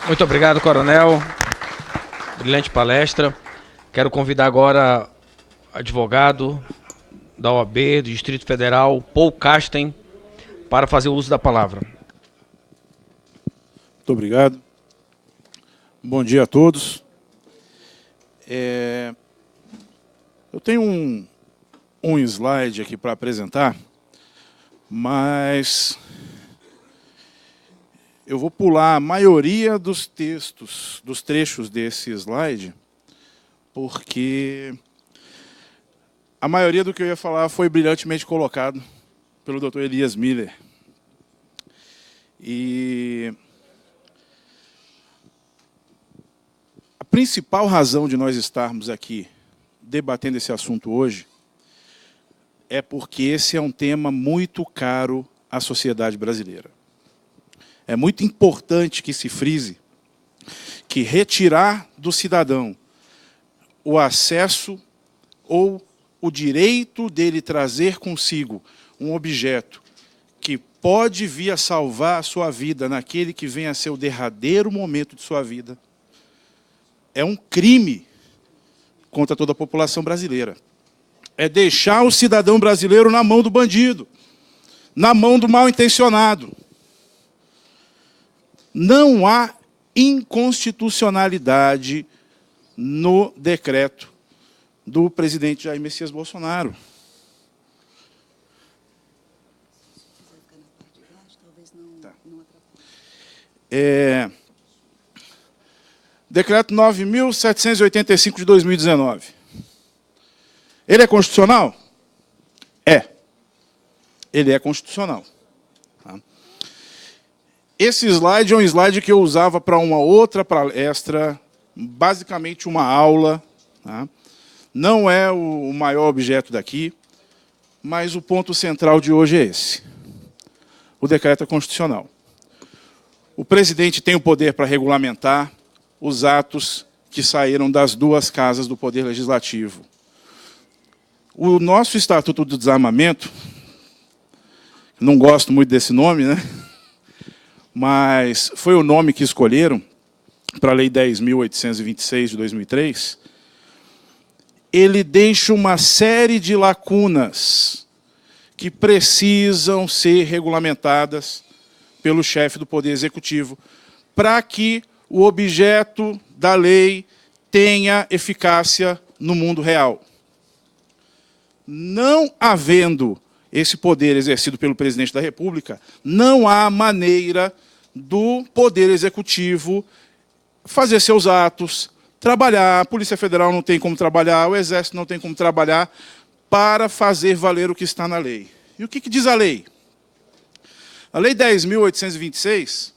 Muito obrigado, coronel. Brilhante palestra. Quero convidar agora o advogado da OAB do Distrito Federal, Paul Casten, para fazer o uso da palavra. Muito obrigado. Bom dia a todos. Eu tenho um slide aqui para apresentar, mas eu vou pular a maioria dos textos, dos trechos desse slide, porque a maioria do que eu ia falar foi brilhantemente colocado pelo Dr. Elias Miller. E a principal razão de nós estarmos aqui debatendo esse assunto hoje é porque esse é um tema muito caro à sociedade brasileira. É muito importante que se frise que retirar do cidadão o acesso ou o direito dele trazer consigo um objeto que pode vir a salvar a sua vida naquele que vem a ser o derradeiro momento de sua vida, é um crime contra toda a população brasileira. É deixar o cidadão brasileiro na mão do bandido, na mão do mal-intencionado. Não há inconstitucionalidade no decreto do presidente Jair Messias Bolsonaro. Decreto 9.785 de 2019. Ele é constitucional? É. Ele é constitucional. Tá? Esse slide é um slide que eu usava para uma outra palestra, basicamente uma aula. Tá? Não é o maior objeto daqui, mas o ponto central de hoje é esse. O decreto é constitucional. O presidente tem o poder para regulamentar os atos que saíram das duas casas do Poder Legislativo. O nosso Estatuto do Desarmamento, não gosto muito desse nome, né? Mas foi o nome que escolheram para a Lei 10.826 de 2003, ele deixa uma série de lacunas que precisam ser regulamentadas pelo chefe do Poder Executivo para que o objeto da lei tenha eficácia no mundo real. Não havendo esse poder exercido pelo presidente da República, não há maneira do Poder Executivo fazer seus atos, trabalhar, a Polícia Federal não tem como trabalhar, o Exército não tem como trabalhar para fazer valer o que está na lei. E o que diz a lei? A Lei 10.826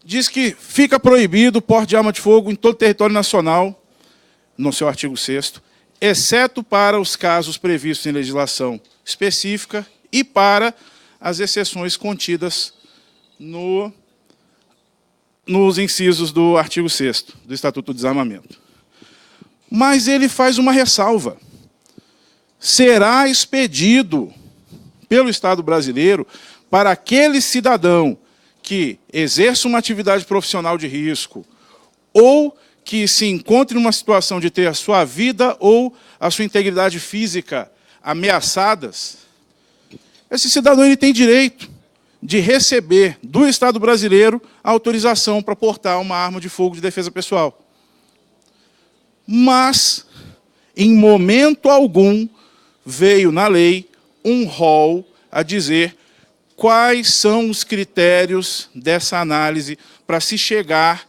diz que fica proibido o porte de arma de fogo em todo o território nacional, no seu artigo 6º, exceto para os casos previstos em legislação específica e para as exceções contidas nos incisos do artigo 6º do Estatuto do Desarmamento. Mas ele faz uma ressalva. Será expedido pelo Estado brasileiro para aquele cidadão que exerça uma atividade profissional de risco ou que se encontre numa situação de ter a sua vida ou a sua integridade física ameaçadas, esse cidadão ele tem direito de receber do Estado brasileiro a autorização para portar uma arma de fogo de defesa pessoal. Mas, em momento algum, veio na lei um rol a dizer quais são os critérios dessa análise para se chegar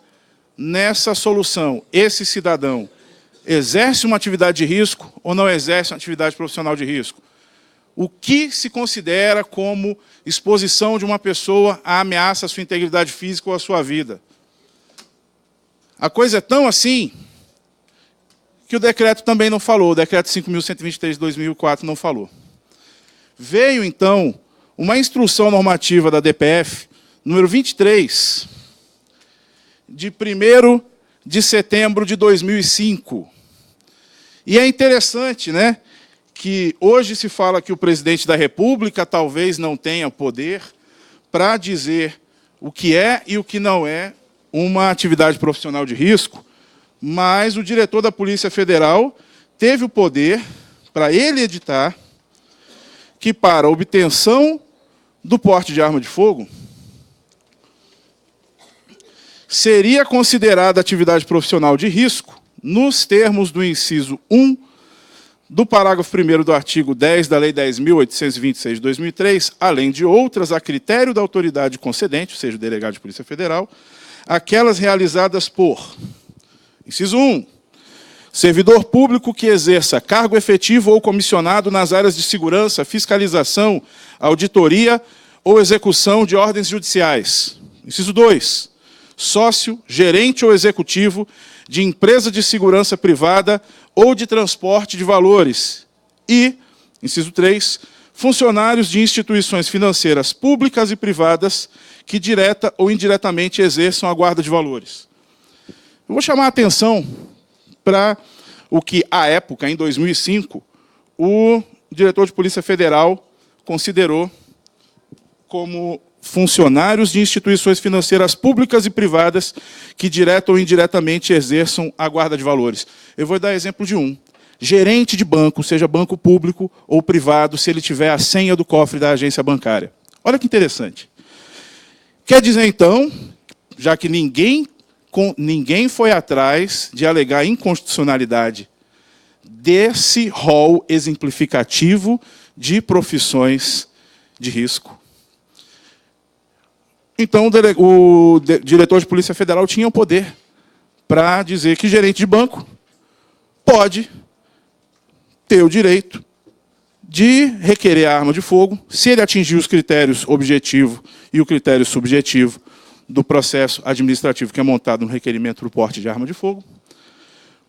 nessa solução. Esse cidadão exerce uma atividade de risco ou não exerce uma atividade profissional de risco? O que se considera como exposição de uma pessoa à ameaça à sua integridade física ou à sua vida? A coisa é tão assim que o decreto também não falou, o decreto 5.123 de 2004 não falou. Veio, então, uma instrução normativa da DPF, número 23, de 1º de setembro de 2005. E é interessante, né, que hoje se fala que o presidente da República talvez não tenha poder para dizer o que é e o que não é uma atividade profissional de risco, mas o diretor da Polícia Federal teve o poder para ele editar que, para obtenção do porte de arma de fogo, seria considerada atividade profissional de risco, nos termos do inciso 1 do parágrafo 1º do artigo 10 da Lei 10.826 de 2003, além de outras, a critério da autoridade concedente, ou seja, o delegado de Polícia Federal, aquelas realizadas por, inciso 1, servidor público que exerça cargo efetivo ou comissionado nas áreas de segurança, fiscalização, auditoria ou execução de ordens judiciais. Inciso 2, sócio, gerente ou executivo de empresa de segurança privada ou de transporte de valores. E, inciso 3, funcionários de instituições financeiras públicas e privadas que direta ou indiretamente exerçam a guarda de valores. Eu vou chamar a atenção para o que, à época, em 2005, o diretor de Polícia Federal considerou como funcionários de instituições financeiras públicas e privadas que, direta ou indiretamente, exerçam a guarda de valores. Eu vou dar exemplo de um. Gerente de banco, seja banco público ou privado, se ele tiver a senha do cofre da agência bancária. Olha que interessante. Quer dizer, então, já que ninguém foi atrás de alegar inconstitucionalidade desse rol exemplificativo de profissões de risco, então o diretor de Polícia Federal tinha o poder para dizer que gerente de banco pode ter o direito de requerer a arma de fogo se ele atingir os critérios objetivo e o critério subjetivo do processo administrativo que é montado no requerimento do porte de arma de fogo,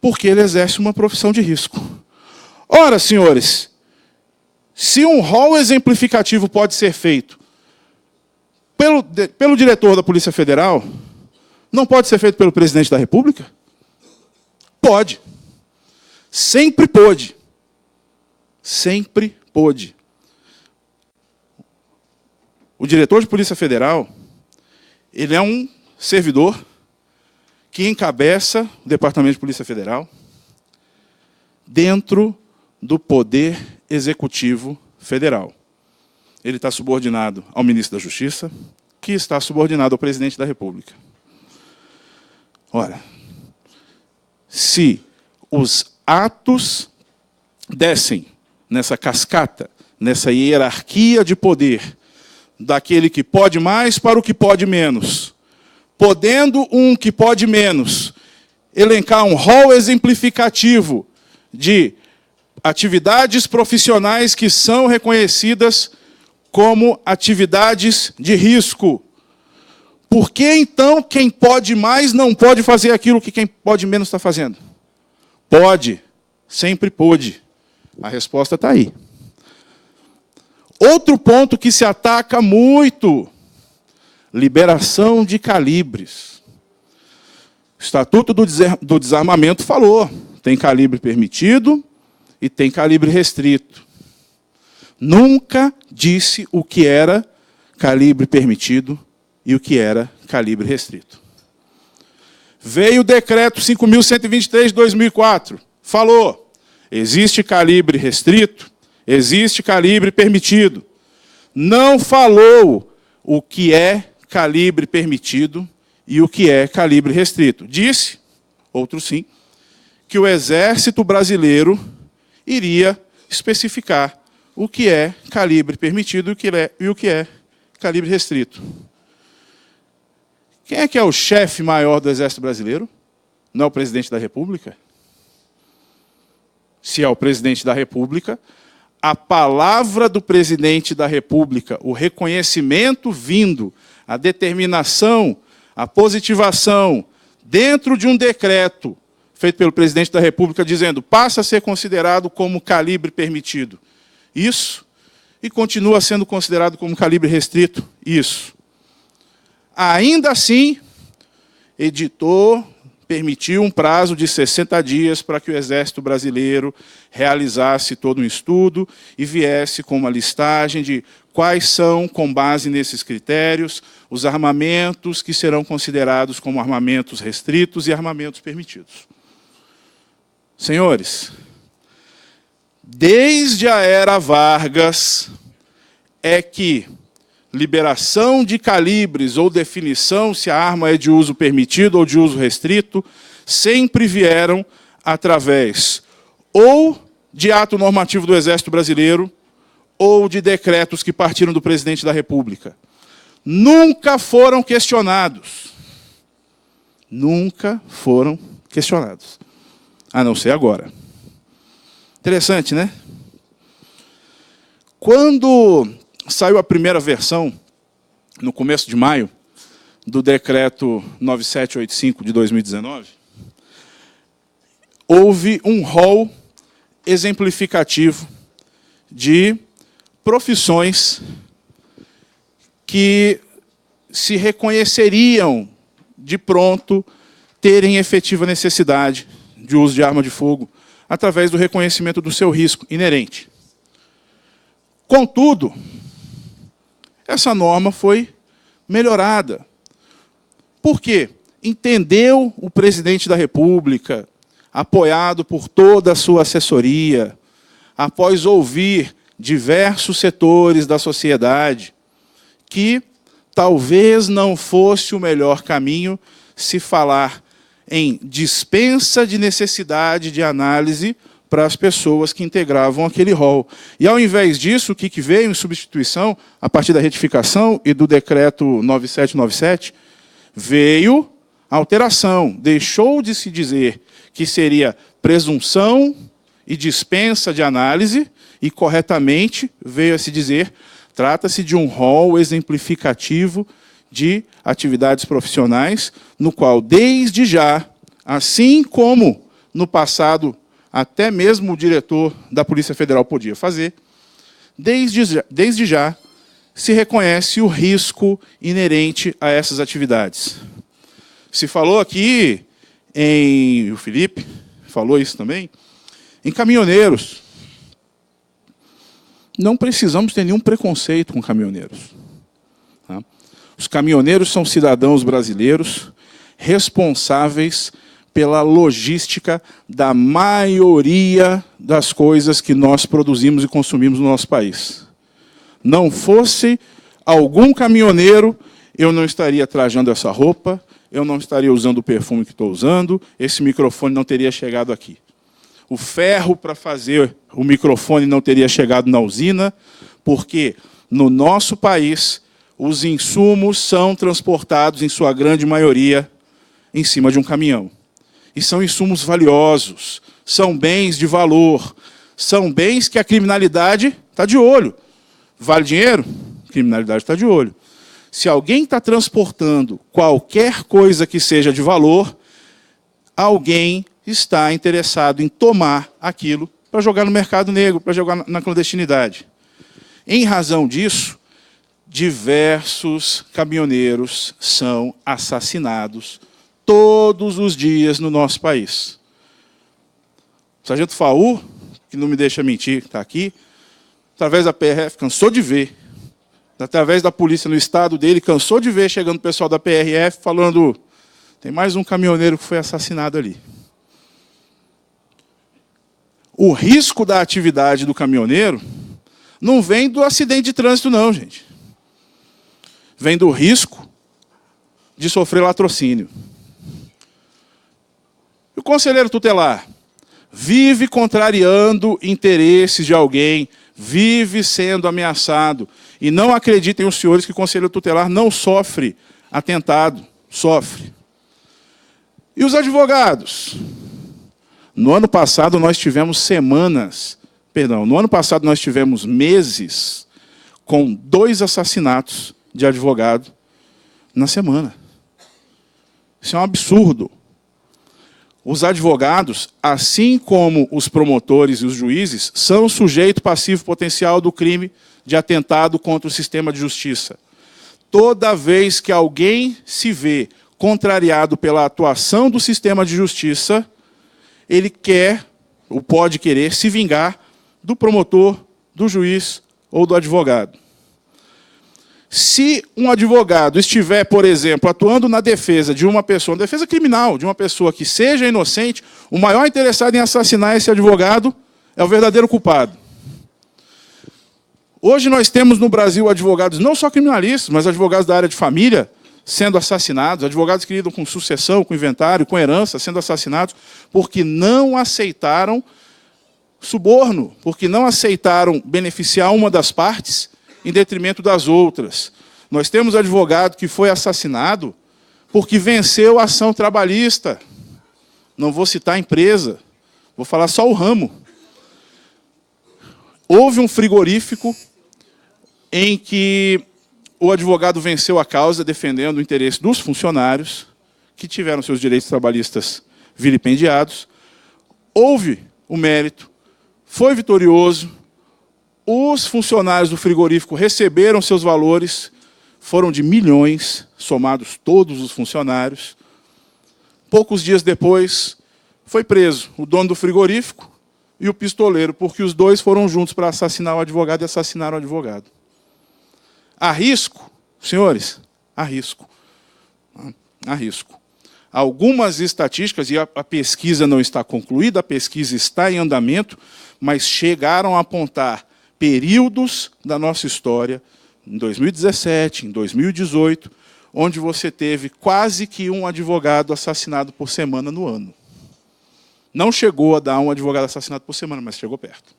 porque ele exerce uma profissão de risco. Ora, senhores, se um rol exemplificativo pode ser feito pelo diretor da Polícia Federal, não pode ser feito pelo presidente da República? Pode. Sempre pôde. Sempre pôde. O diretor de Polícia Federal, ele é um servidor que encabeça o Departamento de Polícia Federal dentro do Poder Executivo Federal. Ele está subordinado ao ministro da Justiça, que está subordinado ao presidente da República. Ora, se os atos descem nessa cascata, nessa hierarquia de poder, daquele que pode mais para o que pode menos, podendo um que pode menos elencar um rol exemplificativo de atividades profissionais que são reconhecidas como atividades de risco. Por que, então, quem pode mais não pode fazer aquilo que quem pode menos está fazendo? Pode. Sempre pôde. A resposta está aí. Outro ponto que se ataca muito: liberação de calibres. O Estatuto do Desarmamento falou, tem calibre permitido e tem calibre restrito. Nunca disse o que era calibre permitido e o que era calibre restrito. Veio o decreto 5.123 de 2004, falou, existe calibre restrito, existe calibre permitido. Não falou o que é calibre permitido e o que é calibre restrito. Disse, outro sim, que o Exército Brasileiro iria especificar o que é calibre permitido e o que é calibre restrito. Quem é que é o chefe maior do Exército Brasileiro? Não é o presidente da República? Se é o presidente da República, a palavra do presidente da República, o reconhecimento vindo, a determinação, a positivação, dentro de um decreto feito pelo presidente da República, dizendo passa a ser considerado como calibre permitido. Isso. E continua sendo considerado como calibre restrito. Isso. Ainda assim, editor, permitiu um prazo de 60 dias para que o Exército Brasileiro realizasse todo um estudo e viesse com uma listagem de quais são, com base nesses critérios, os armamentos que serão considerados como armamentos restritos e armamentos permitidos. Senhores, desde a era Vargas é que liberação de calibres ou definição se a arma é de uso permitido ou de uso restrito, sempre vieram através ou de ato normativo do Exército Brasileiro ou de decretos que partiram do presidente da República. Nunca foram questionados. Nunca foram questionados. A não ser agora. Interessante, né? Quando saiu a primeira versão, no começo de maio, do decreto 9785 de 2019, houve um rol exemplificativo de profissões que se reconheceriam de pronto terem efetiva necessidade de uso de arma de fogo através do reconhecimento do seu risco inerente. Contudo, essa norma foi melhorada. Por quê? Entendeu o presidente da República, apoiado por toda a sua assessoria, após ouvir diversos setores da sociedade, que talvez não fosse o melhor caminho se falar em dispensa de necessidade de análise para as pessoas que integravam aquele rol. E, ao invés disso, o que veio em substituição, a partir da retificação e do decreto 9797, veio a alteração. Deixou de se dizer que seria presunção e dispensa de análise, e, corretamente, veio a se dizer trata-se de um rol exemplificativo de atividades profissionais, no qual, desde já, assim como no passado até mesmo o diretor da Polícia Federal podia fazer, desde já se reconhece o risco inerente a essas atividades. Se falou aqui, o Felipe falou isso também, em caminhoneiros. Não precisamos ter nenhum preconceito com caminhoneiros. Tá? Os caminhoneiros são cidadãos brasileiros responsáveis pela logística da maioria das coisas que nós produzimos e consumimos no nosso país. Não fosse algum caminhoneiro, eu não estaria trajando essa roupa, eu não estaria usando o perfume que estou usando, esse microfone não teria chegado aqui. O ferro para fazer o microfone não teria chegado na usina, porque no nosso país os insumos são transportados, em sua grande maioria, em cima de um caminhão. E são insumos valiosos, são bens de valor, são bens que a criminalidade está de olho. Vale dinheiro? A criminalidade está de olho. Se alguém está transportando qualquer coisa que seja de valor, alguém está interessado em tomar aquilo para jogar no mercado negro, para jogar na clandestinidade. Em razão disso, diversos caminhoneiros são assassinados todos os dias no nosso país. O sargento Faú, que não me deixa mentir, está aqui, através da PRF, cansou de ver, através da polícia no estado dele, cansou de ver chegando o pessoal da PRF falando, tem mais um caminhoneiro que foi assassinado ali. O risco da atividade do caminhoneiro não vem do acidente de trânsito, não, gente. Vem do risco de sofrer latrocínio. E o conselheiro tutelar vive contrariando interesses de alguém, vive sendo ameaçado. E não acreditem os senhores que o conselheiro tutelar não sofre atentado, sofre. E os advogados? No ano passado nós tivemos meses com 2 assassinatos de advogado na semana. Isso é um absurdo. Os advogados, assim como os promotores e os juízes, são sujeito passivo potencial do crime de atentado contra o sistema de justiça. Toda vez que alguém se vê contrariado pela atuação do sistema de justiça, ele quer, ou pode querer, se vingar do promotor, do juiz ou do advogado. Se um advogado estiver, por exemplo, atuando na defesa de uma pessoa, defesa criminal, de uma pessoa que seja inocente, o maior interessado em assassinar esse advogado é o verdadeiro culpado. Hoje nós temos no Brasil advogados, não só criminalistas, mas advogados da área de família sendo assassinados, advogados que lidam com sucessão, com inventário, com herança, sendo assassinados, porque não aceitaram suborno, porque não aceitaram beneficiar uma das partes em detrimento das outras. Nós temos advogado que foi assassinado porque venceu a ação trabalhista. Não vou citar a empresa, vou falar só o ramo. Houve um frigorífico em que o advogado venceu a causa defendendo o interesse dos funcionários que tiveram seus direitos trabalhistas vilipendiados. Houve o mérito, foi vitorioso, os funcionários do frigorífico receberam seus valores, foram de milhões, somados todos os funcionários. Poucos dias depois, foi preso o dono do frigorífico e o pistoleiro, porque os dois foram juntos para assassinar o advogado e assassinaram o advogado. Há risco, senhores? Há risco. Há risco. Algumas estatísticas, e a pesquisa não está concluída, a pesquisa está em andamento, mas chegaram a apontar períodos da nossa história, em 2017, em 2018, onde você teve quase que um advogado assassinado por semana no ano. Não chegou a dar um advogado assassinado por semana, mas chegou perto.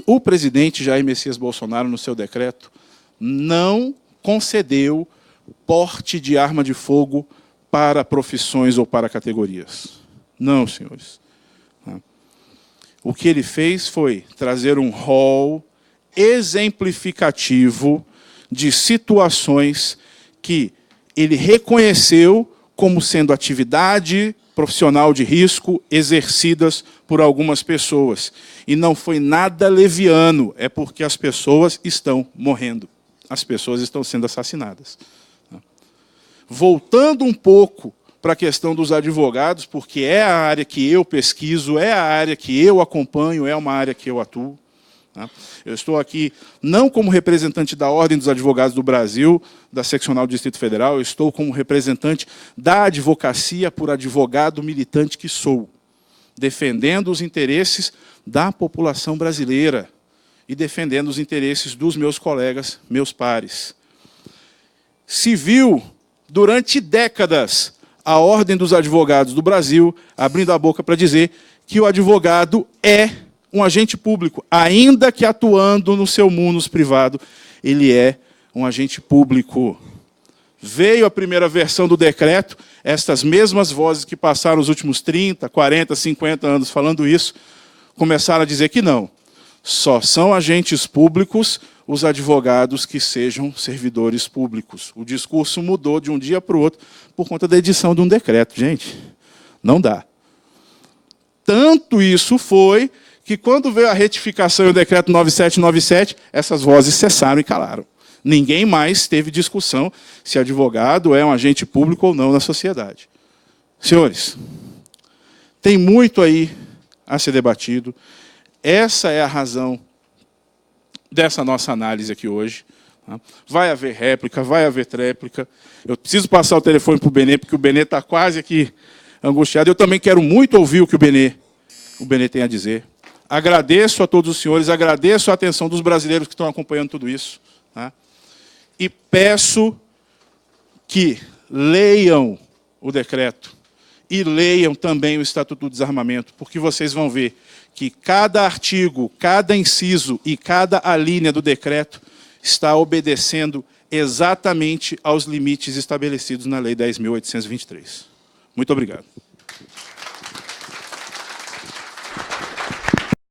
O presidente Jair Messias Bolsonaro, no seu decreto, não concedeu porte de arma de fogo para profissões ou para categorias. Não, senhores. O que ele fez foi trazer um rol exemplificativo de situações que ele reconheceu como sendo atividade profissional de risco exercidas por algumas pessoas. E não foi nada leviano, é porque as pessoas estão morrendo. As pessoas estão sendo assassinadas. Voltando um pouco para a questão dos advogados, porque é a área que eu pesquiso, é a área que eu acompanho, é uma área que eu atuo. Eu estou aqui não como representante da Ordem dos Advogados do Brasil, da Seccional do Distrito Federal, eu estou como representante da advocacia por advogado militante que sou, defendendo os interesses da população brasileira e defendendo os interesses dos meus colegas, meus pares. Se viu, durante décadas, a Ordem dos Advogados do Brasil abrindo a boca para dizer que o advogado é um agente público, ainda que atuando no seu munus privado, ele é um agente público. Veio a primeira versão do decreto, estas mesmas vozes que passaram os últimos 30, 40, 50 anos falando isso, começaram a dizer que não. Só são agentes públicos os advogados que sejam servidores públicos. O discurso mudou de um dia para o outro por conta da edição de um decreto. Gente, não dá. Tanto isso foi que quando veio a retificação e o decreto 9797, essas vozes cessaram e calaram. Ninguém mais teve discussão se advogado é um agente público ou não na sociedade. Senhores, tem muito aí a ser debatido. Essa é a razão dessa nossa análise aqui hoje. Vai haver réplica, vai haver tréplica. Eu preciso passar o telefone para o Benê, porque o Benê está quase aqui angustiado. Eu também quero muito ouvir o que o Benê tem a dizer. Agradeço a todos os senhores, agradeço a atenção dos brasileiros que estão acompanhando tudo isso. E peço que leiam o decreto e leiam também o Estatuto do Desarmamento, porque vocês vão ver que cada artigo, cada inciso e cada alínea do decreto está obedecendo exatamente aos limites estabelecidos na Lei 10.823. Muito obrigado.